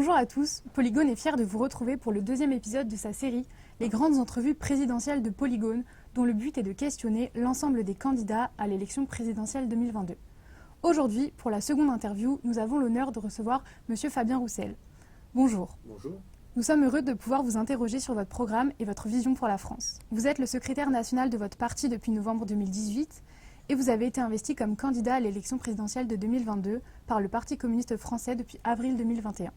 Bonjour à tous, Polygone est fier de vous retrouver pour le deuxième épisode de sa série Les grandes entrevues présidentielles de Polygone, dont le but est de questionner l'ensemble des candidats à l'élection présidentielle 2022. Aujourd'hui, pour la seconde interview, nous avons l'honneur de recevoir M. Fabien Roussel. Bonjour. Bonjour. Nous sommes heureux de pouvoir vous interroger sur votre programme et votre vision pour la France. Vous êtes le secrétaire national de votre parti depuis novembre 2018 et vous avez été investi comme candidat à l'élection présidentielle de 2022 par le Parti communiste français depuis avril 2021.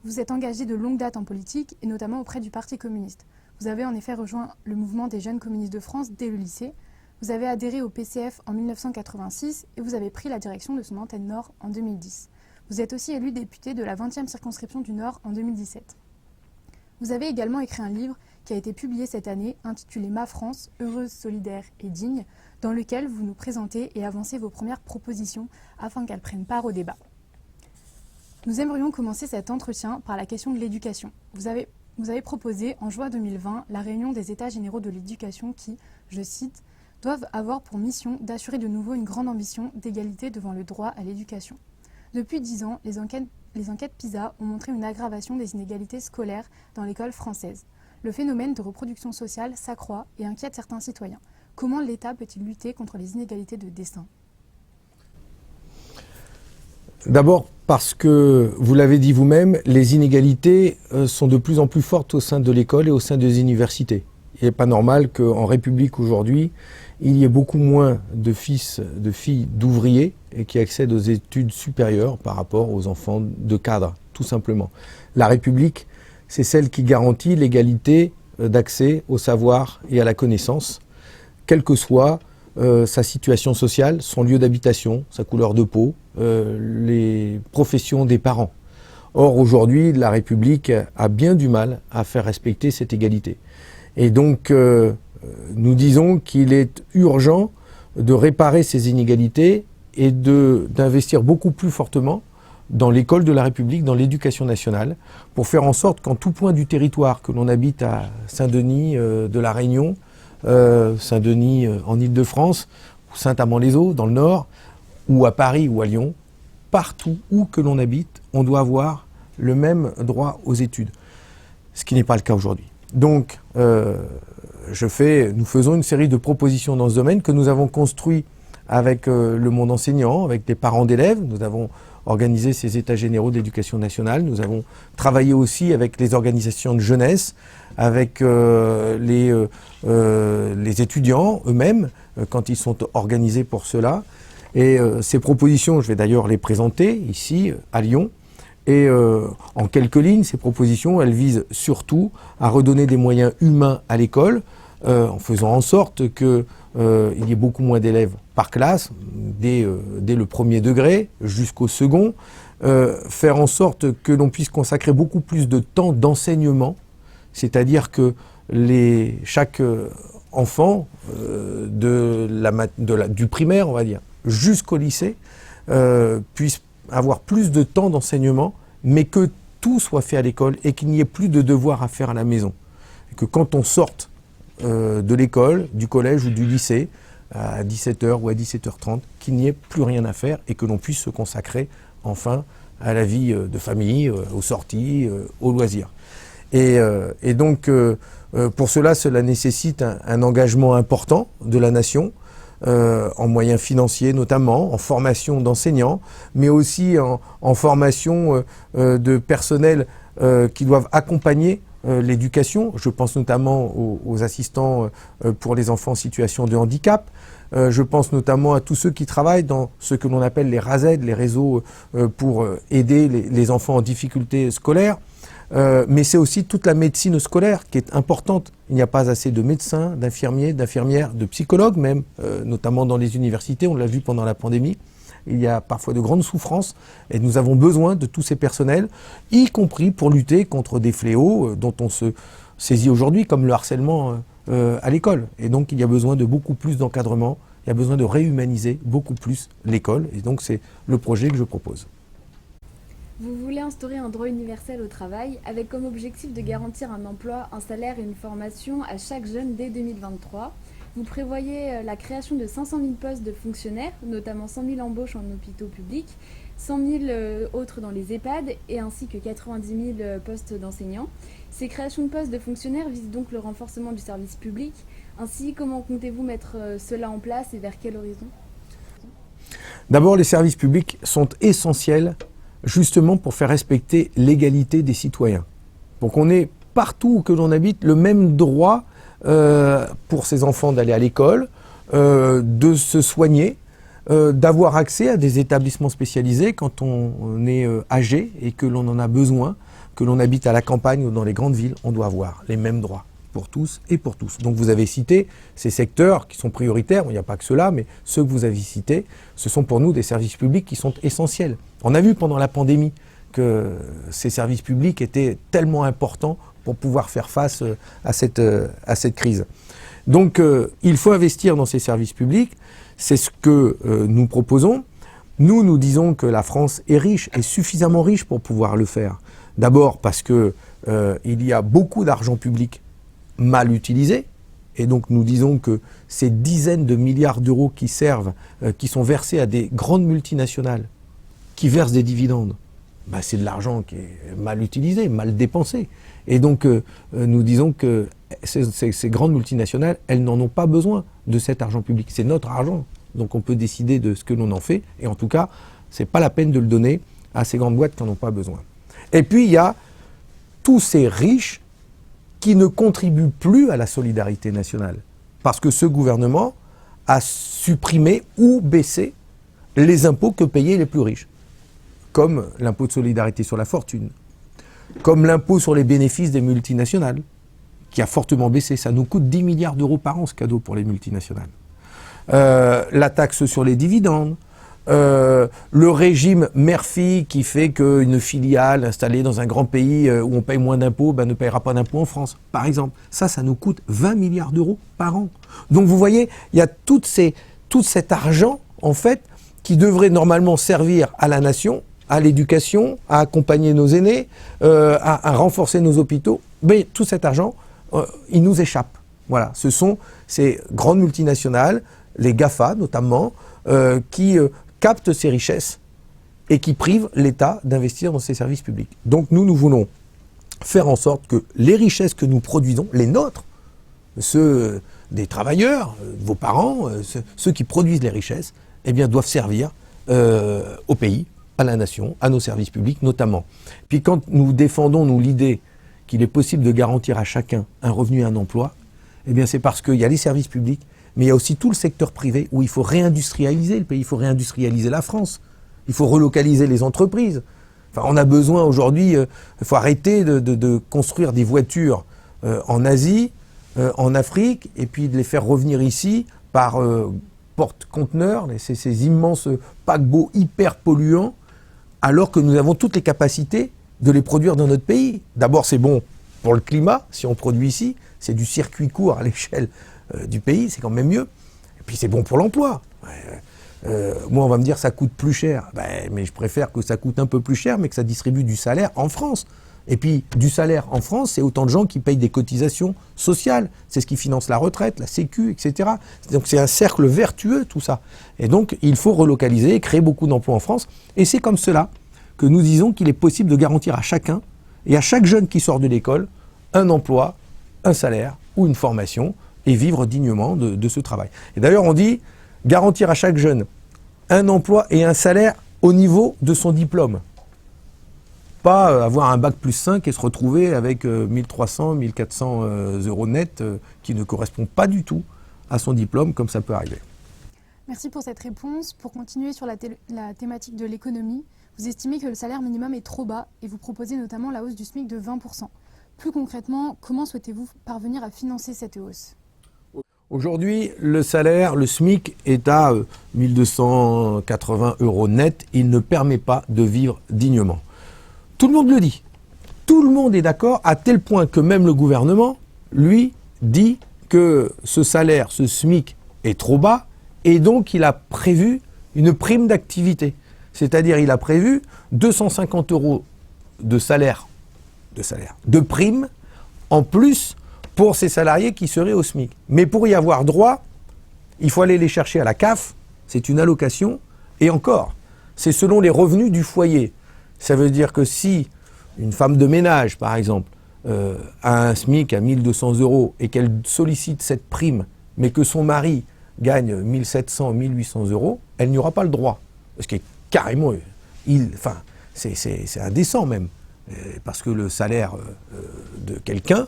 Vous êtes engagé de longue date en politique et notamment auprès du Parti communiste. Vous avez en effet rejoint le mouvement des jeunes communistes de France dès le lycée. Vous avez adhéré au PCF en 1986 et vous avez pris la direction de son antenne Nord en 2010. Vous êtes aussi élu député de la 20e circonscription du Nord en 2017. Vous avez également écrit un livre qui a été publié cette année, intitulé « Ma France, heureuse, solidaire et digne », dans lequel vous nous présentez et avancez vos premières propositions afin qu'elles prennent part au débat. Nous aimerions commencer cet entretien par la question de l'éducation. Vous avez proposé en juin 2020 la réunion des États généraux de l'éducation qui, je cite, « doivent avoir pour mission d'assurer de nouveau une grande ambition d'égalité devant le droit à l'éducation ». Depuis 10 ans, les enquêtes PISA ont montré une aggravation des inégalités scolaires dans l'école française. Le phénomène de reproduction sociale s'accroît et inquiète certains citoyens. Comment l'État peut-il lutter contre les inégalités de destin ? D'abord parce que, vous l'avez dit vous-même, les inégalités sont de plus en plus fortes au sein de l'école et au sein des universités. Il n'est pas normal qu'en République aujourd'hui, il y ait beaucoup moins de filles d'ouvriers et qui accèdent aux études supérieures par rapport aux enfants de cadres, tout simplement. La République, c'est celle qui garantit l'égalité d'accès au savoir et à la connaissance, quelle que soit sa situation sociale, son lieu d'habitation, sa couleur de peau, les professions des parents. Or, aujourd'hui, la République a bien du mal à faire respecter cette égalité. Et donc, nous disons qu'il est urgent de réparer ces inégalités et d'investir beaucoup plus fortement dans l'école de la République, dans l'éducation nationale, pour faire en sorte qu'en tout point du territoire, que l'on habite à Saint-Denis de la Réunion, Saint-Denis en Île-de-France, ou Saint-Amand-les-Eaux dans le Nord, ou à Paris ou à Lyon, partout où que l'on habite, on doit avoir le même droit aux études, ce qui n'est pas le cas aujourd'hui. Donc, nous faisons une série de propositions dans ce domaine que nous avons construit avec le monde enseignant, avec des parents d'élèves. Nous avons organisé ces états généraux de l'éducation nationale. Nous avons travaillé aussi avec les organisations de jeunesse, avec les étudiants eux-mêmes, quand ils sont organisés pour cela. Et ces propositions, je vais d'ailleurs les présenter ici, à Lyon. Et en quelques lignes, ces propositions, elles visent surtout à redonner des moyens humains à l'école, en faisant en sorte qu'il y ait beaucoup moins d'élèves par classe, dès le premier degré jusqu'au second, faire en sorte que l'on puisse consacrer beaucoup plus de temps d'enseignement, c'est-à-dire que chaque enfant du primaire, on va dire, jusqu'au lycée, puisse avoir plus de temps d'enseignement, mais que tout soit fait à l'école et qu'il n'y ait plus de devoirs à faire à la maison. Et que quand on sorte de l'école, du collège ou du lycée, à 17h ou à 17h30, qu'il n'y ait plus rien à faire et que l'on puisse se consacrer enfin à la vie de famille, aux sorties, aux loisirs. Et donc, pour cela nécessite un engagement important de la nation, en moyens financiers notamment, en formation d'enseignants, mais aussi en formation de personnel qui doivent accompagner l'éducation. Je pense notamment aux assistants pour les enfants en situation de handicap. Je pense notamment à tous ceux qui travaillent dans ce que l'on appelle les RASED, les réseaux pour aider les enfants en difficulté scolaire. Mais c'est aussi toute la médecine scolaire qui est importante. Il n'y a pas assez de médecins, d'infirmiers, d'infirmières, de psychologues même, notamment dans les universités, on l'a vu pendant la pandémie. Il y a parfois de grandes souffrances et nous avons besoin de tous ces personnels, y compris pour lutter contre des fléaux dont on se saisit aujourd'hui, comme le harcèlement à l'école. Et donc il y a besoin de beaucoup plus d'encadrement, il y a besoin de réhumaniser beaucoup plus l'école. Et donc c'est le projet que je propose. Vous voulez instaurer un droit universel au travail avec comme objectif de garantir un emploi, un salaire et une formation à chaque jeune dès 2023. Vous prévoyez la création de 500 000 postes de fonctionnaires, notamment 100 000 embauches en hôpitaux publics, 100 000 autres dans les EHPAD et ainsi que 90 000 postes d'enseignants. Ces créations de postes de fonctionnaires visent donc le renforcement du service public. Ainsi, comment comptez-vous mettre cela en place et vers quel horizon ? D'abord, les services publics sont essentiels justement pour faire respecter l'égalité des citoyens. Donc on ait partout où que l'on habite le même droit pour ses enfants d'aller à l'école, de se soigner, d'avoir accès à des établissements spécialisés quand on est âgé et que l'on en a besoin, que l'on habite à la campagne ou dans les grandes villes, on doit avoir les mêmes droits pour tous et pour tous. Donc vous avez cité ces secteurs qui sont prioritaires, il n'y a pas que ceux-là, mais ceux que vous avez cités, ce sont pour nous des services publics qui sont essentiels. On a vu pendant la pandémie que ces services publics étaient tellement importants pour pouvoir faire face à cette crise. Donc il faut investir dans ces services publics, c'est ce que nous proposons. Nous disons que la France est riche, est suffisamment riche pour pouvoir le faire. D'abord parce que il y a beaucoup d'argent public mal utilisé, et donc nous disons que ces dizaines de milliards d'euros qui servent, qui sont versés à des grandes multinationales, qui versent des dividendes, c'est de l'argent qui est mal utilisé, mal dépensé. Et donc, nous disons que ces grandes multinationales, elles n'en ont pas besoin de cet argent public. C'est notre argent. Donc, on peut décider de ce que l'on en fait. Et en tout cas, c'est pas la peine de le donner à ces grandes boîtes qui n'en ont pas besoin. Et puis, il y a tous ces riches qui ne contribuent plus à la solidarité nationale. Parce que ce gouvernement a supprimé ou baissé les impôts que payaient les plus riches. Comme l'impôt de solidarité sur la fortune, comme l'impôt sur les bénéfices des multinationales, qui a fortement baissé. Ça nous coûte 10 milliards d'euros par an, ce cadeau pour les multinationales. La taxe sur les dividendes, le régime mère-fille qui fait qu'une filiale installée dans un grand pays où on paye moins d'impôts ne paiera pas d'impôts en France, par exemple. Ça nous coûte 20 milliards d'euros par an. Donc vous voyez, il y a tout cet argent, en fait, qui devrait normalement servir à la nation, à l'éducation, à accompagner nos aînés, à renforcer nos hôpitaux. Mais tout cet argent, il nous échappe. Voilà, ce sont ces grandes multinationales, les GAFA notamment, qui captent ces richesses et qui privent l'État d'investir dans ces services publics. Donc nous voulons faire en sorte que les richesses que nous produisons, les nôtres, ceux des travailleurs, vos parents, ceux qui produisent les richesses, doivent servir au pays, à la nation, à nos services publics notamment. Puis quand nous défendons, l'idée qu'il est possible de garantir à chacun un revenu et un emploi, c'est parce qu'il y a les services publics, mais il y a aussi tout le secteur privé où il faut réindustrialiser le pays, il faut réindustrialiser la France, il faut relocaliser les entreprises. Enfin, on a besoin aujourd'hui, il faut arrêter de construire des voitures en Asie, en Afrique, et puis de les faire revenir ici par porte-conteneurs, ces immenses paquebots hyper polluants, alors que nous avons toutes les capacités de les produire dans notre pays. D'abord, c'est bon pour le climat, si on produit ici, c'est du circuit court à l'échelle du pays, c'est quand même mieux. Et puis c'est bon pour l'emploi. Moi, on va me dire ça coûte plus cher. Mais je préfère que ça coûte un peu plus cher, mais que ça distribue du salaire en France. Et puis, du salaire en France, c'est autant de gens qui payent des cotisations sociales. C'est ce qui finance la retraite, la Sécu, etc. Donc c'est un cercle vertueux, tout ça. Et donc, il faut relocaliser, créer beaucoup d'emplois en France. Et c'est comme cela que nous disons qu'il est possible de garantir à chacun et à chaque jeune qui sort de l'école un emploi, un salaire ou une formation et vivre dignement de ce travail. Et d'ailleurs, on dit garantir à chaque jeune un emploi et un salaire au niveau de son diplôme. Pas avoir un bac plus 5 et se retrouver avec 1300, 1400 euros net qui ne correspondent pas du tout à son diplôme, comme ça peut arriver. Merci pour cette réponse. Pour continuer sur la thématique de l'économie, vous estimez que le salaire minimum est trop bas et vous proposez notamment la hausse du SMIC de 20%. Plus concrètement, comment souhaitez-vous parvenir à financer cette hausse ? Aujourd'hui, le salaire, le SMIC, est à 1280 euros net. Il ne permet pas de vivre dignement. Tout le monde le dit. Tout le monde est d'accord, à tel point que même le gouvernement, lui, dit que ce salaire, ce SMIC, est trop bas, et donc il a prévu une prime d'activité. C'est-à-dire, il a prévu 250 euros de prime, en plus pour ces salariés qui seraient au SMIC. Mais pour y avoir droit, il faut aller les chercher à la CAF, c'est une allocation, et encore, c'est selon les revenus du foyer. Ça veut dire que si une femme de ménage, par exemple, a un SMIC à 1200 € et qu'elle sollicite cette prime, mais que son mari gagne 1700, 1800 €, elle n'y aura pas le droit. Parce que carrément, c'est indécent même. Parce que le salaire de quelqu'un,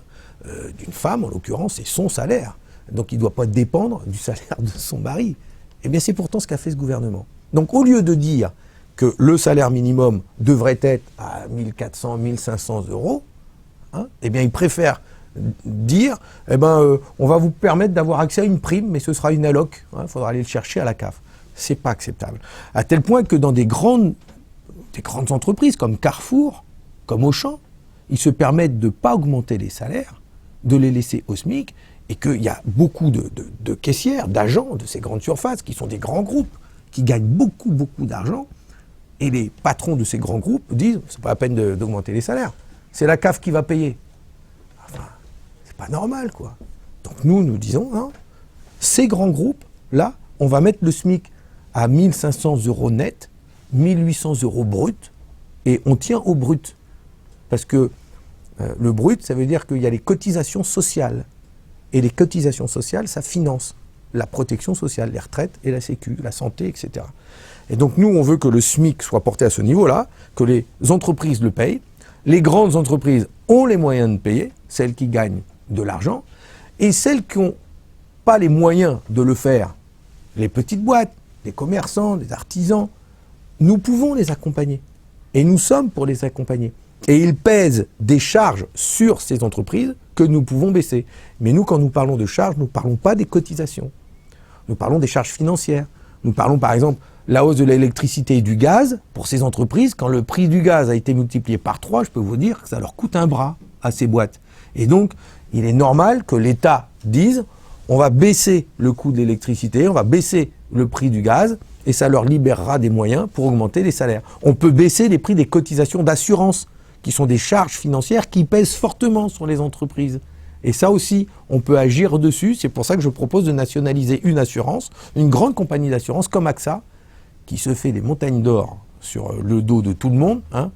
d'une femme en l'occurrence, c'est son salaire. Donc il ne doit pas dépendre du salaire de son mari. Eh bien c'est pourtant ce qu'a fait ce gouvernement. Donc au lieu de dire que le salaire minimum devrait être à 1400, 1500 €, hein, eh bien il préfère dire, on va vous permettre d'avoir accès à une prime, mais ce sera une alloc, il faudra aller le chercher à la CAF. C'est pas acceptable. À tel point que dans des grandes entreprises comme Carrefour, comme Auchan, ils se permettent de ne pas augmenter les salaires, de les laisser au SMIC, et qu'il y a beaucoup de caissières, d'agents de ces grandes surfaces, qui sont des grands groupes, qui gagnent beaucoup, beaucoup d'argent, et les patrons de ces grands groupes disent, c'est pas la peine d'augmenter les salaires, c'est la CAF qui va payer. Enfin, c'est pas normal, quoi. Donc nous disons, hein, ces grands groupes, là, on va mettre le SMIC à 1500 € net, 1800 € brut, et on tient au brut. Parce que le brut, ça veut dire qu'il y a les cotisations sociales. Et les cotisations sociales, ça finance la protection sociale, les retraites et la sécu, la santé, etc. Et donc nous, on veut que le SMIC soit porté à ce niveau-là, que les entreprises le payent. Les grandes entreprises ont les moyens de payer, celles qui gagnent de l'argent, et celles qui n'ont pas les moyens de le faire, les petites boîtes, les commerçants, les artisans, nous pouvons les accompagner. Et nous sommes pour les accompagner. Et ils pèsent des charges sur ces entreprises que nous pouvons baisser. Mais nous, quand nous parlons de charges, nous ne parlons pas des cotisations. Nous parlons des charges financières. Nous parlons par exemple de la hausse de l'électricité et du gaz. Pour ces entreprises, quand le prix du gaz a été multiplié par 3, je peux vous dire que ça leur coûte un bras à ces boîtes. Et donc, il est normal que l'État dise, on va baisser le coût de l'électricité, on va baisser le prix du gaz, et ça leur libérera des moyens pour augmenter les salaires. On peut baisser les prix des cotisations d'assurance, qui sont des charges financières qui pèsent fortement sur les entreprises. Et ça aussi, on peut agir dessus. C'est pour ça que je propose de nationaliser une assurance, une grande compagnie d'assurance comme AXA, qui se fait des montagnes d'or sur le dos de tout le monde, hein,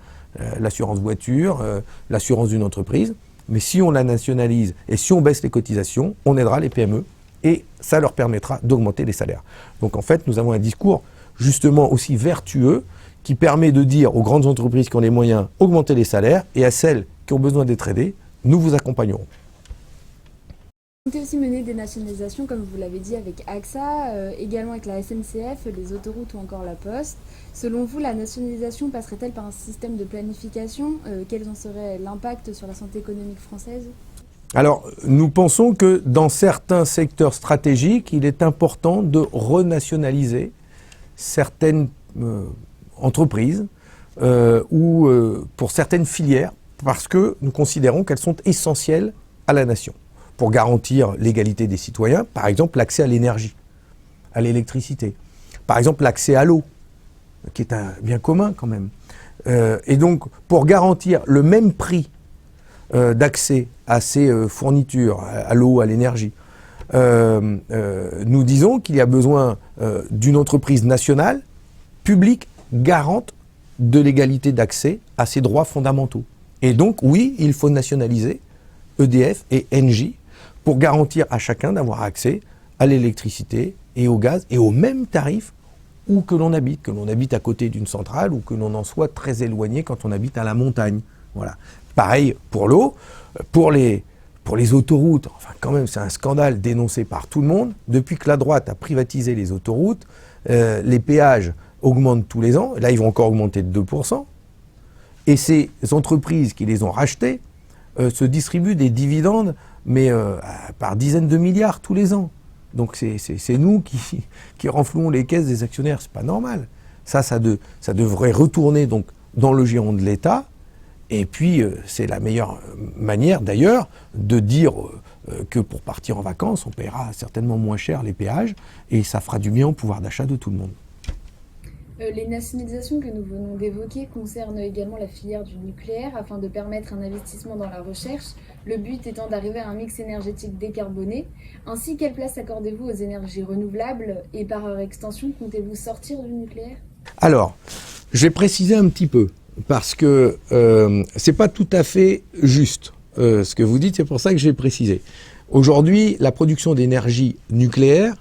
l'assurance voiture, l'assurance d'une entreprise. Mais si on la nationalise et si on baisse les cotisations, on aidera les PME et ça leur permettra d'augmenter les salaires. Donc en fait, nous avons un discours justement aussi vertueux qui permet de dire aux grandes entreprises qui ont les moyens, augmenter les salaires, et à celles qui ont besoin d'être aidées, nous vous accompagnerons. Vous comptez aussi mener des nationalisations, comme vous l'avez dit, avec AXA, également avec la SNCF, les autoroutes ou encore la Poste. Selon vous, la nationalisation passerait-elle par un système de planification? Quel en serait l'impact sur la santé économique française? Alors, nous pensons que dans certains secteurs stratégiques, il est important de renationaliser certaines entreprises ou pour certaines filières, parce que nous considérons qu'elles sont essentielles à la nation, pour garantir l'égalité des citoyens, par exemple l'accès à l'énergie, à l'électricité, par exemple l'accès à l'eau, qui est un bien commun quand même. Et donc, pour garantir le même prix d'accès à ces fournitures, à l'eau, à l'énergie, nous disons qu'il y a besoin d'une entreprise nationale, publique, garante de l'égalité d'accès à ces droits fondamentaux. Et donc, oui, il faut nationaliser EDF et Engie pour garantir à chacun d'avoir accès à l'électricité et au gaz et au même tarif où que l'on habite à côté d'une centrale ou que l'on en soit très éloigné quand on habite à la montagne. Voilà. Pareil pour l'eau, pour les autoroutes, enfin quand même c'est un scandale dénoncé par tout le monde. Depuis que la droite a privatisé les autoroutes, les péages augmentent tous les ans, là ils vont encore augmenter de 2%, et ces entreprises qui les ont rachetées se distribuent des dividendes, mais par dizaines de milliards tous les ans. Donc c'est nous qui renflouons les caisses des actionnaires, c'est pas normal. Ça devrait retourner donc dans le giron de l'État, et puis c'est la meilleure manière d'ailleurs de dire que pour partir en vacances, on paiera certainement moins cher les péages, et ça fera du bien au pouvoir d'achat de tout le monde. Les nationalisations que nous venons d'évoquer concernent également la filière du nucléaire afin de permettre un investissement dans la recherche, le but étant d'arriver à un mix énergétique décarboné. Ainsi, quelle place accordez-vous aux énergies renouvelables et par extension, comptez-vous sortir du nucléaire? Alors, je vais préciser un petit peu, parce que c'est pas tout à fait juste ce que vous dites, c'est pour ça que j'ai précisé. Aujourd'hui, la production d'énergie nucléaire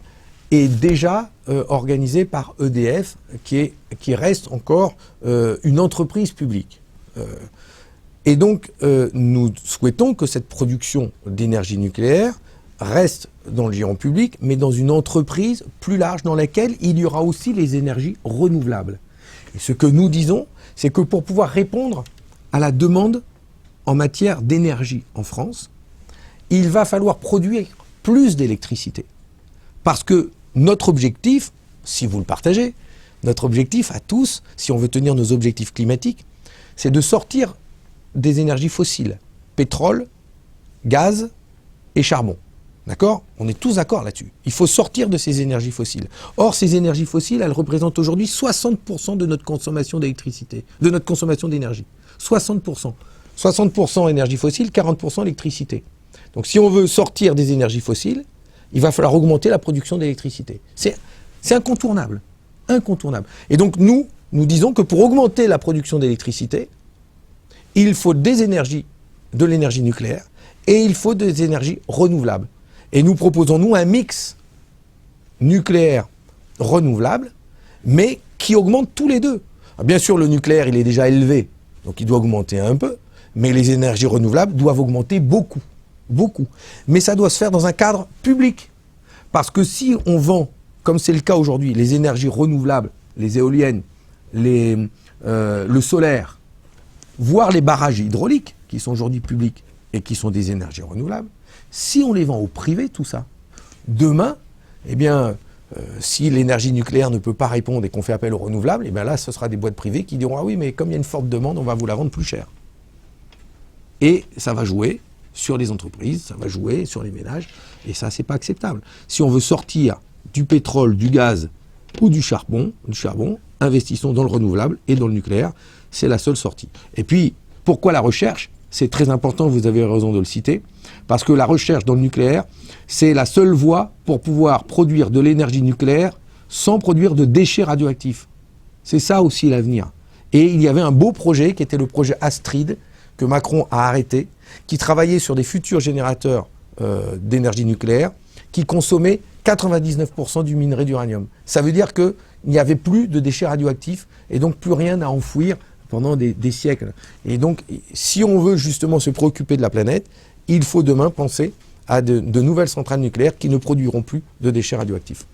est déjà organisée par EDF, qui reste encore une entreprise publique. Et donc, nous souhaitons que cette production d'énergie nucléaire reste dans le giron public, mais dans une entreprise plus large dans laquelle il y aura aussi les énergies renouvelables. Et ce que nous disons, c'est que pour pouvoir répondre à la demande en matière d'énergie en France, il va falloir produire plus d'électricité. Parce que notre objectif, si vous le partagez, notre objectif à tous, si on veut tenir nos objectifs climatiques, c'est de sortir des énergies fossiles, pétrole, gaz et charbon. D'accord ? On est tous d'accord là-dessus. Il faut sortir de ces énergies fossiles. Or, ces énergies fossiles, elles représentent aujourd'hui 60% de notre consommation d'électricité, de notre consommation d'énergie. 60%. 60% énergie fossile, 40% électricité. Donc, si on veut sortir des énergies fossiles, il va falloir augmenter la production d'électricité. C'est incontournable. Incontournable. Et donc, nous disons que pour augmenter la production d'électricité, il faut de l'énergie nucléaire et il faut des énergies renouvelables. Et nous proposons, nous, un mix nucléaire renouvelable, mais qui augmente tous les deux. Bien sûr, le nucléaire, il est déjà élevé, donc il doit augmenter un peu, mais les énergies renouvelables doivent augmenter beaucoup, beaucoup. Mais ça doit se faire dans un cadre public. Parce que si on vend, comme c'est le cas aujourd'hui, les énergies renouvelables, les éoliennes, le solaire, voire les barrages hydrauliques, qui sont aujourd'hui publics et qui sont des énergies renouvelables, si on les vend au privé, tout ça, demain, eh bien, si l'énergie nucléaire ne peut pas répondre et qu'on fait appel aux renouvelables, eh bien là, ce sera des boîtes privées qui diront « Ah oui, mais comme il y a une forte demande, on va vous la vendre plus cher. » Et ça va jouer sur les entreprises, ça va jouer sur les ménages, et ça, c'est pas acceptable. Si on veut sortir du pétrole, du gaz ou du charbon, investissons dans le renouvelable et dans le nucléaire, c'est la seule sortie. Et puis, pourquoi la recherche ? C'est très important, vous avez raison de le citer, parce que la recherche dans le nucléaire, c'est la seule voie pour pouvoir produire de l'énergie nucléaire sans produire de déchets radioactifs. C'est ça aussi l'avenir. Et il y avait un beau projet qui était le projet Astrid, que Macron a arrêté, qui travaillait sur des futurs générateurs d'énergie nucléaire, qui consommaient 99% du minerai d'uranium. Ça veut dire qu'il n'y avait plus de déchets radioactifs et donc plus rien à enfouir pendant des siècles. Et donc, si on veut justement se préoccuper de la planète, il faut demain penser à de nouvelles centrales nucléaires qui ne produiront plus de déchets radioactifs.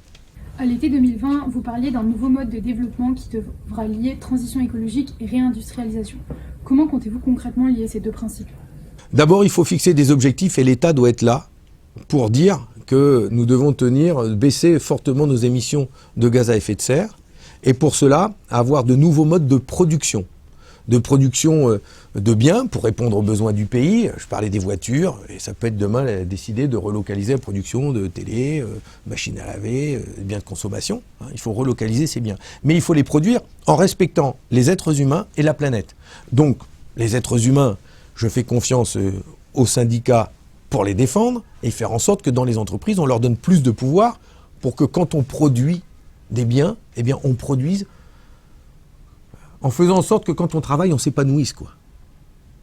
À l'été 2020, vous parliez d'un nouveau mode de développement qui devra lier transition écologique et réindustrialisation. Comment comptez-vous concrètement lier ces deux principes ? D'abord, il faut fixer des objectifs et l'État doit être là pour dire que nous devons baisser fortement nos émissions de gaz à effet de serre et pour cela, avoir de nouveaux modes de production de biens pour répondre aux besoins du pays. Je parlais des voitures, et ça peut être demain décider de relocaliser la production de télé, machines à laver, biens de consommation. Il faut relocaliser ces biens. Mais il faut les produire en respectant les êtres humains et la planète. Donc, les êtres humains, je fais confiance aux syndicats pour les défendre et faire en sorte que dans les entreprises, on leur donne plus de pouvoir pour que quand on produit des biens, eh bien, on produise en faisant en sorte que quand on travaille, on s'épanouisse, quoi.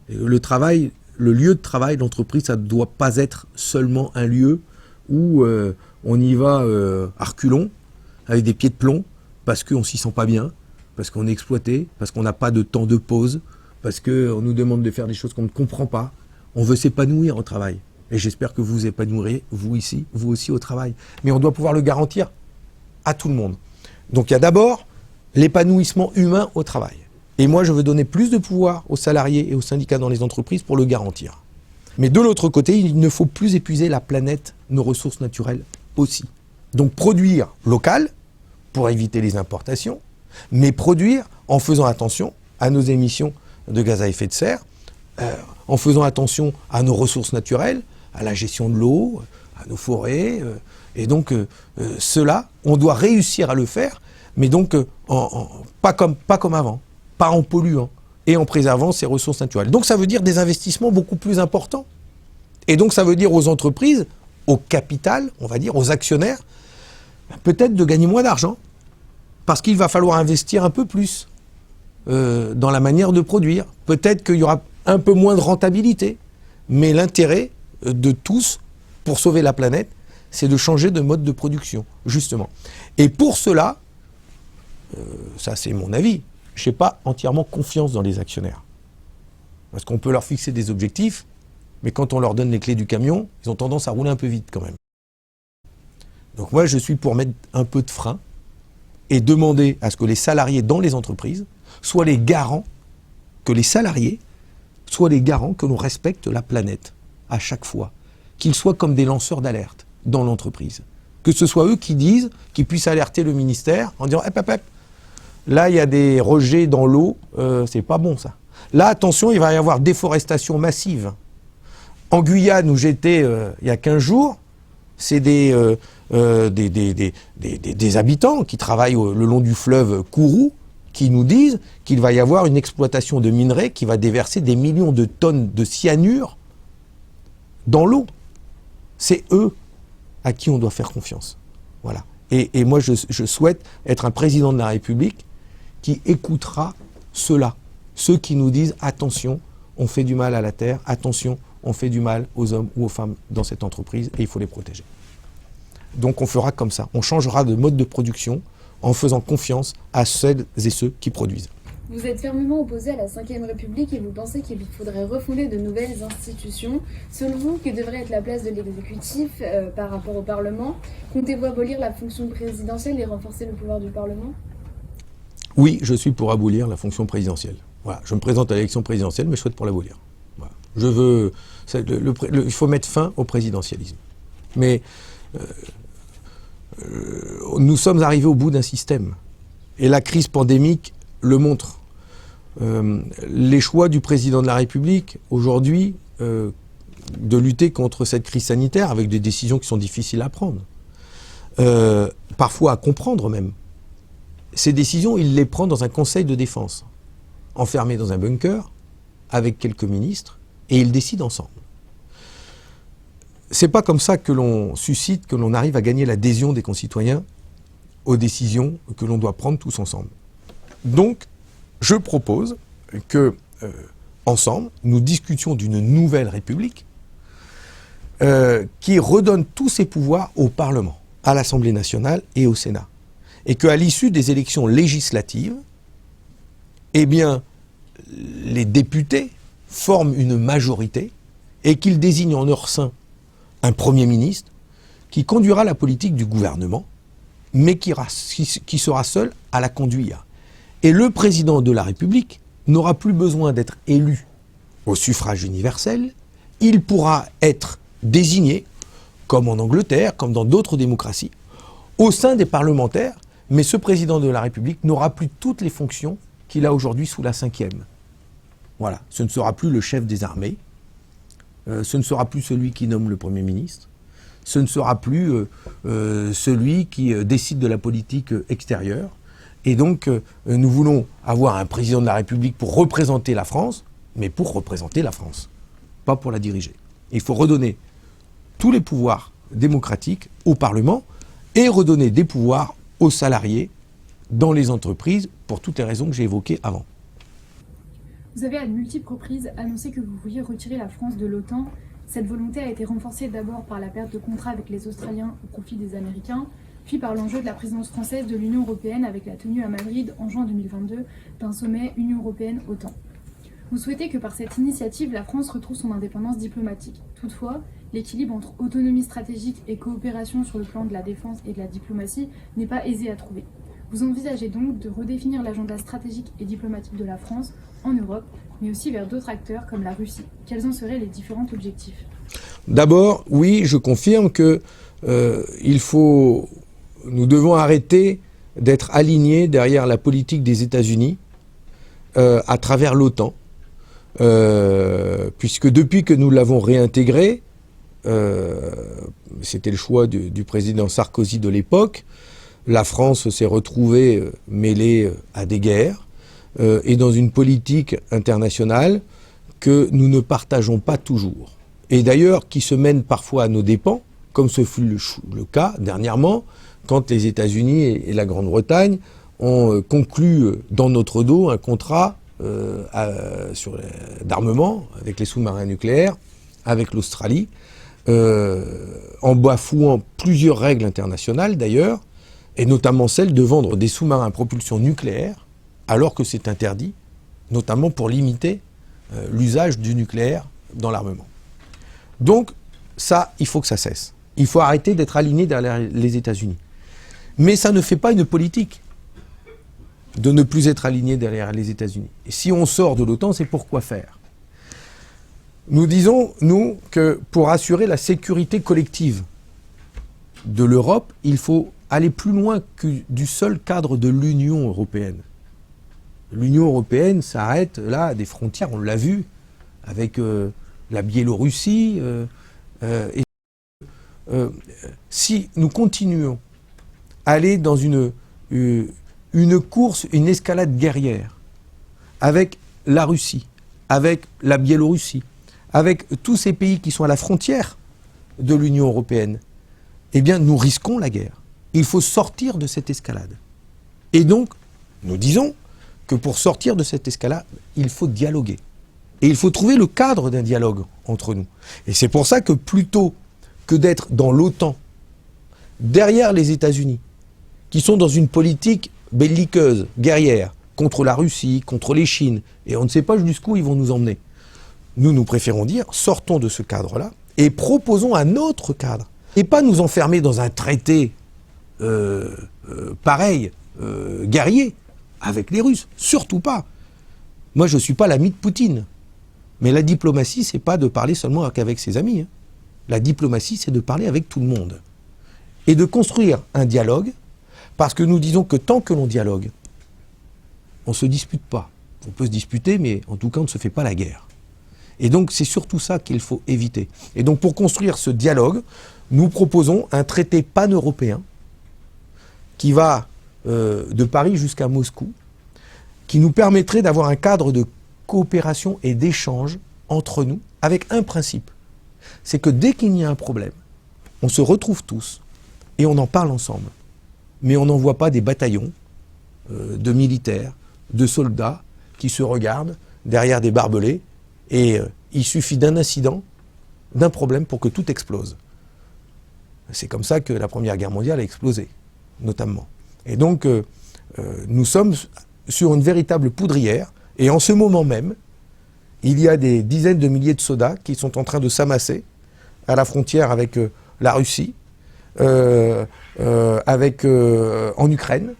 Et le travail, le lieu de travail, l'entreprise, ça ne doit pas être seulement un lieu où on y va à reculons, avec des pieds de plomb, parce qu'on ne s'y sent pas bien, parce qu'on est exploité, parce qu'on n'a pas de temps de pause, parce qu'on nous demande de faire des choses qu'on ne comprend pas. On veut s'épanouir au travail. Et j'espère que vous vous épanouirez, vous ici, vous aussi au travail. Mais on doit pouvoir le garantir à tout le monde. Donc il y a d'abord l'épanouissement humain au travail. Et moi, je veux donner plus de pouvoir aux salariés et aux syndicats dans les entreprises pour le garantir. Mais de l'autre côté, il ne faut plus épuiser la planète, nos ressources naturelles aussi. Donc produire local pour éviter les importations, mais produire en faisant attention à nos émissions de gaz à effet de serre, en faisant attention à nos ressources naturelles, à la gestion de l'eau, à nos forêts. Et donc cela, on doit réussir à le faire mais donc pas comme avant, pas en polluant et en préservant ses ressources naturelles. Donc ça veut dire des investissements beaucoup plus importants. Et donc ça veut dire aux entreprises, au capital, on va dire, aux actionnaires, peut-être de gagner moins d'argent, parce qu'il va falloir investir un peu plus dans la manière de produire. Peut-être qu'il y aura un peu moins de rentabilité, mais l'intérêt de tous, pour sauver la planète, c'est de changer de mode de production, justement. Et pour cela, ça c'est mon avis, je n'ai pas entièrement confiance dans les actionnaires. Parce qu'on peut leur fixer des objectifs, mais quand on leur donne les clés du camion, ils ont tendance à rouler un peu vite quand même. Donc moi je suis pour mettre un peu de frein et demander à ce que les salariés dans les entreprises soient les garants, que les salariés soient les garants que l'on respecte la planète à chaque fois, qu'ils soient comme des lanceurs d'alerte dans l'entreprise. Que ce soit eux qui disent, qui puissent alerter le ministère en disant là il y a des rejets dans l'eau, c'est pas bon ça. Là attention, il va y avoir déforestation massive. En Guyane où j'étais il y a 15 jours, c'est des habitants qui travaillent le long du fleuve Kourou qui nous disent qu'il va y avoir une exploitation de minerais qui va déverser des millions de tonnes de cyanure dans l'eau. C'est eux à qui on doit faire confiance. Voilà. Et moi, je souhaite être un président de la République qui écoutera ceux-là, ceux qui nous disent « Attention, on fait du mal à la terre, attention, on fait du mal aux hommes ou aux femmes dans cette entreprise et il faut les protéger. » Donc on fera comme ça, on changera de mode de production en faisant confiance à celles et ceux qui produisent. Vous êtes fermement opposé à la Ve République et vous pensez qu'il faudrait refonder de nouvelles institutions. Selon vous, que devrait être la place de l'exécutif par rapport au Parlement? Comptez-vous abolir la fonction présidentielle et renforcer le pouvoir du Parlement? Oui, je suis pour abolir la fonction présidentielle. Voilà, je me présente à l'élection présidentielle, mais je souhaite pour l'abolir. Voilà. Je veux, il faut mettre fin au présidentialisme. Mais nous sommes arrivés au bout d'un système. Et la crise pandémique le montre. Les choix du président de la République, aujourd'hui, de lutter contre cette crise sanitaire avec des décisions qui sont difficiles à prendre, parfois à comprendre même. Ces décisions, il les prend dans un conseil de défense, enfermé dans un bunker, avec quelques ministres, et ils décident ensemble. C'est pas comme ça que l'on suscite, que l'on arrive à gagner l'adhésion des concitoyens aux décisions que l'on doit prendre tous ensemble. Donc, je propose que, ensemble, nous discutions d'une nouvelle République qui redonne tous ses pouvoirs au Parlement, à l'Assemblée nationale et au Sénat. Et qu'à l'issue des élections législatives, eh bien, les députés forment une majorité et qu'ils désignent en leur sein un Premier ministre qui conduira la politique du gouvernement, mais qui sera seul à la conduire. Et le président de la République n'aura plus besoin d'être élu au suffrage universel, il pourra être désigné, comme en Angleterre, comme dans d'autres démocraties, au sein des parlementaires, mais ce président de la République n'aura plus toutes les fonctions qu'il a aujourd'hui sous la Ve. Voilà, ce ne sera plus le chef des armées, ce ne sera plus celui qui nomme le Premier ministre, ce ne sera plus celui qui décide de la politique extérieure. Et donc, nous voulons avoir un président de la République pour représenter la France, mais pour représenter la France, pas pour la diriger. Il faut redonner tous les pouvoirs démocratiques au Parlement et redonner des pouvoirs aux salariés dans les entreprises pour toutes les raisons que j'ai évoquées avant. Vous avez à de multiples reprises annoncé que vous vouliez retirer la France de l'OTAN. Cette volonté a été renforcée d'abord par la perte de contrat avec les Australiens au profit des Américains, puis par l'enjeu de la présidence française de l'Union européenne avec la tenue à Madrid en juin 2022 d'un sommet Union européenne-OTAN. Vous souhaitez que par cette initiative, la France retrouve son indépendance diplomatique. Toutefois, l'équilibre entre autonomie stratégique et coopération sur le plan de la défense et de la diplomatie n'est pas aisé à trouver. Vous envisagez donc de redéfinir l'agenda stratégique et diplomatique de la France en Europe, mais aussi vers d'autres acteurs comme la Russie. Quels en seraient les différents objectifs? D'abord, oui, je confirme que nous devons arrêter d'être alignés derrière la politique des États-Unis à travers l'OTAN, puisque depuis que nous l'avons réintégré, c'était le choix du président Sarkozy de l'époque, la France s'est retrouvée mêlée à des guerres et dans une politique internationale que nous ne partageons pas toujours. Et d'ailleurs, qui se mène parfois à nos dépens, comme ce fut le cas dernièrement, quand les États-Unis et la Grande-Bretagne ont conclu dans notre dos un contrat d'armement avec les sous-marins nucléaires, avec l'Australie, en bafouant plusieurs règles internationales d'ailleurs, et notamment celle de vendre des sous-marins à propulsion nucléaire, alors que c'est interdit, notamment pour limiter l'usage du nucléaire dans l'armement. Donc ça, il faut que ça cesse. Il faut arrêter d'être aligné derrière les États-Unis. Mais ça ne fait pas une politique de ne plus être aligné derrière les États-Unis. Et si on sort de l'OTAN, c'est pour quoi faire? Nous disons, nous, que pour assurer la sécurité collective de l'Europe, il faut aller plus loin que du seul cadre de l'Union européenne. L'Union européenne s'arrête là à des frontières, on l'a vu, avec la Biélorussie. Si nous continuons à aller dans une course, une escalade guerrière avec la Russie, avec la Biélorussie, avec tous ces pays qui sont à la frontière de l'Union européenne, eh bien, nous risquons la guerre. Il faut sortir de cette escalade. Et donc, nous disons que pour sortir de cette escalade, il faut dialoguer. Et il faut trouver le cadre d'un dialogue entre nous. Et c'est pour ça que plutôt que d'être dans l'OTAN, derrière les États-Unis, qui sont dans une politique belliqueuse, guerrière, contre la Russie, contre les Chines, et on ne sait pas jusqu'où ils vont nous emmener. Nous préférons dire, sortons de ce cadre-là et proposons un autre cadre. Et pas nous enfermer dans un traité pareil, guerrier, avec les Russes. Surtout pas. Moi, je ne suis pas l'ami de Poutine. Mais la diplomatie, c'est pas de parler seulement qu'avec ses amis. Hein. La diplomatie, c'est de parler avec tout le monde. Et de construire un dialogue, parce que nous disons que tant que l'on dialogue, on ne se dispute pas. On peut se disputer, mais en tout cas, on ne se fait pas la guerre. Et donc, c'est surtout ça qu'il faut éviter. Et donc, pour construire ce dialogue, nous proposons un traité pan-européen qui va de Paris jusqu'à Moscou, qui nous permettrait d'avoir un cadre de coopération et d'échange entre nous, avec un principe. C'est que dès qu'il y a un problème, on se retrouve tous et on en parle ensemble. Mais on n'envoie pas des bataillons de militaires, de soldats qui se regardent derrière des barbelés et il suffit d'un incident, d'un problème pour que tout explose. C'est comme ça que la Première Guerre mondiale a explosé, notamment. Et donc, nous sommes sur une véritable poudrière et en ce moment même, il y a des dizaines de milliers de soldats qui sont en train de s'amasser à la frontière avec la Russie, en Ukraine,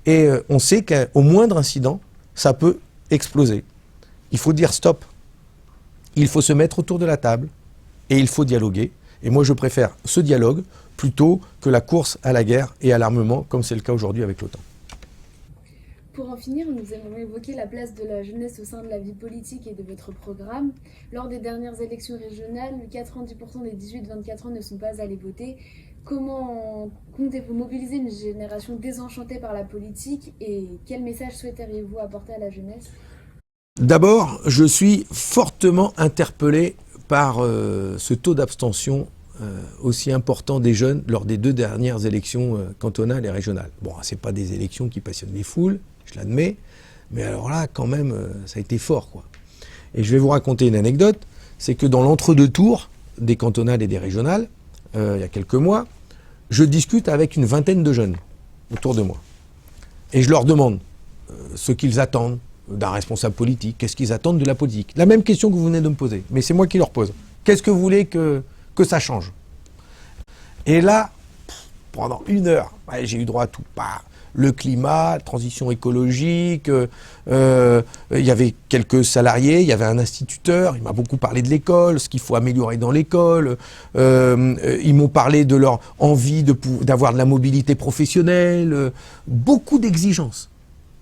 et on sait qu'au moindre incident, ça peut exploser. Il faut dire stop. Il faut se mettre autour de la table et il faut dialoguer. Et moi, je préfère ce dialogue plutôt que la course à la guerre et à l'armement, comme c'est le cas aujourd'hui avec l'OTAN. Pour en finir, nous aimerions évoquer la place de la jeunesse au sein de la vie politique et de votre programme. Lors des dernières élections régionales, 90% des 18-24 ans ne sont pas allés voter. Comment comptez-vous mobiliser une génération désenchantée par la politique et quel message souhaiteriez-vous apporter à la jeunesse ? D'abord, je suis fortement interpellé par ce taux d'abstention aussi important des jeunes lors des 2 dernières élections cantonales et régionales. Bon, ce n'est pas des élections qui passionnent les foules, je l'admets, mais alors là, quand même, ça a été fort, quoi. Et je vais vous raconter une anecdote, c'est que dans l'entre-deux tours des cantonales et des régionales, il y a quelques mois, je discute avec une vingtaine de jeunes autour de moi. Et je leur demande ce qu'ils attendent d'un responsable politique, qu'est-ce qu'ils attendent de la politique. La même question que vous venez de me poser, mais c'est moi qui leur pose. Qu'est-ce que vous voulez que ça change? Et là, pendant 1 heure, j'ai eu droit à tout. Le climat, la transition écologique, il y avait quelques salariés, il y avait un instituteur, il m'a beaucoup parlé de l'école, ce qu'il faut améliorer dans l'école, ils m'ont parlé de leur envie d'avoir de la mobilité professionnelle, beaucoup d'exigences.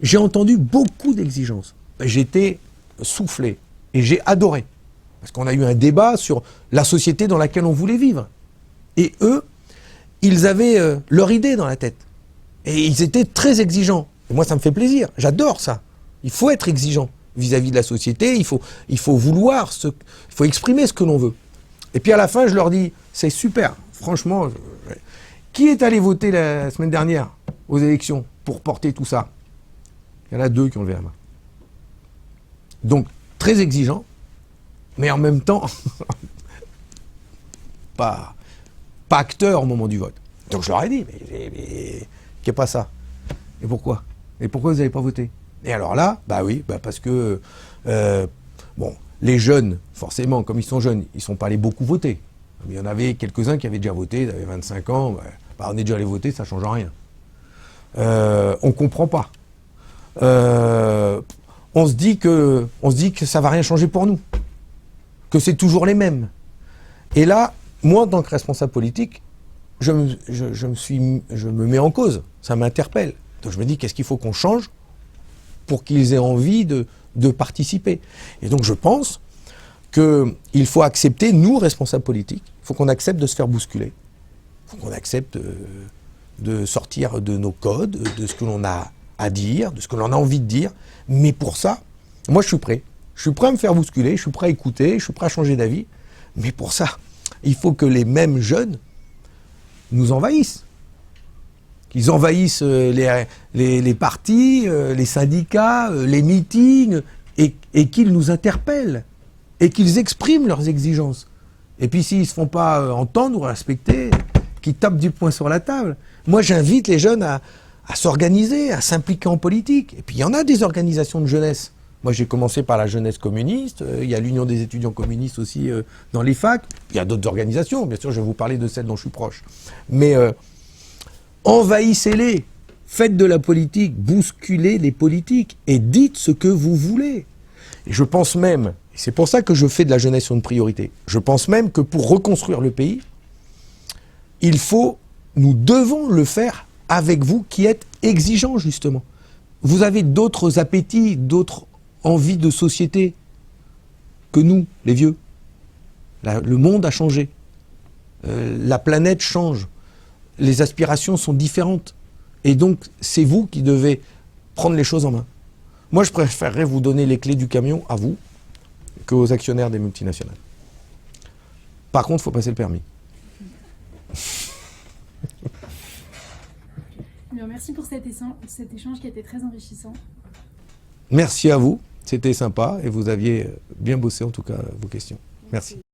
J'ai entendu beaucoup d'exigences. J'étais soufflé et j'ai adoré. Parce qu'on a eu un débat sur la société dans laquelle on voulait vivre. Et eux, ils avaient leur idée dans la tête. Et ils étaient très exigeants. Et moi, ça me fait plaisir. J'adore ça. Il faut être exigeant vis-à-vis de la société. Il faut vouloir, il faut exprimer ce que l'on veut. Et puis à la fin, je leur dis, c'est super. Franchement, qui est allé voter la semaine dernière aux élections pour porter tout ça? Il y en a 2 qui ont levé la main. Donc, très exigeant, mais en même temps, pas acteur au moment du vote. Donc je leur ai dit, mais qu'est pas ça? Et pourquoi? Et pourquoi vous n'avez pas voté? Et alors là, parce que, les jeunes, forcément, comme ils sont jeunes, ils ne sont pas allés beaucoup voter. Il y en avait quelques-uns qui avaient déjà voté, ils avaient 25 ans, on est déjà allé voter, ça ne change rien. On ne comprend pas. On se dit que ça ne va rien changer pour nous, que c'est toujours les mêmes. Et là, moi, en tant que responsable politique, je me mets en cause, ça m'interpelle. Donc je me dis, qu'est-ce qu'il faut qu'on change pour qu'ils aient envie de participer? Et donc je pense qu'il faut accepter, nous, responsables politiques, il faut qu'on accepte de se faire bousculer. Il faut qu'on accepte de sortir de nos codes, de ce que l'on a à dire, de ce que l'on a envie de dire. Mais pour ça, moi je suis prêt. Je suis prêt à me faire bousculer, je suis prêt à écouter, je suis prêt à changer d'avis. Mais pour ça, il faut que les mêmes jeunes nous envahissent. Qu'ils envahissent les partis, les syndicats, les meetings, et qu'ils nous interpellent, et qu'ils expriment leurs exigences. Et puis s'ils ne se font pas entendre ou respecter, qu'ils tapent du poing sur la table. Moi j'invite les jeunes à s'organiser, à s'impliquer en politique. Et puis il y en a des organisations de jeunesse. Moi j'ai commencé par la jeunesse communiste, il y a l'Union des étudiants communistes aussi dans les facs, il y a d'autres organisations, bien sûr je vais vous parler de celles dont je suis proche. Mais envahissez-les, faites de la politique, bousculez les politiques et dites ce que vous voulez. Et je pense même, et c'est pour ça que je fais de la jeunesse une priorité, je pense même que pour reconstruire le pays, nous devons le faire avec vous qui êtes exigeants justement. Vous avez d'autres appétits, d'autres envies de société que nous, les vieux. Le monde a changé. La planète change. Les aspirations sont différentes. Et donc, c'est vous qui devez prendre les choses en main. Moi, je préférerais vous donner les clés du camion à vous qu'aux actionnaires des multinationales. Par contre, il faut passer le permis. Bien, merci pour cet échange qui a été très enrichissant. Merci à vous, c'était sympa et vous aviez bien bossé en tout cas vos questions. Merci.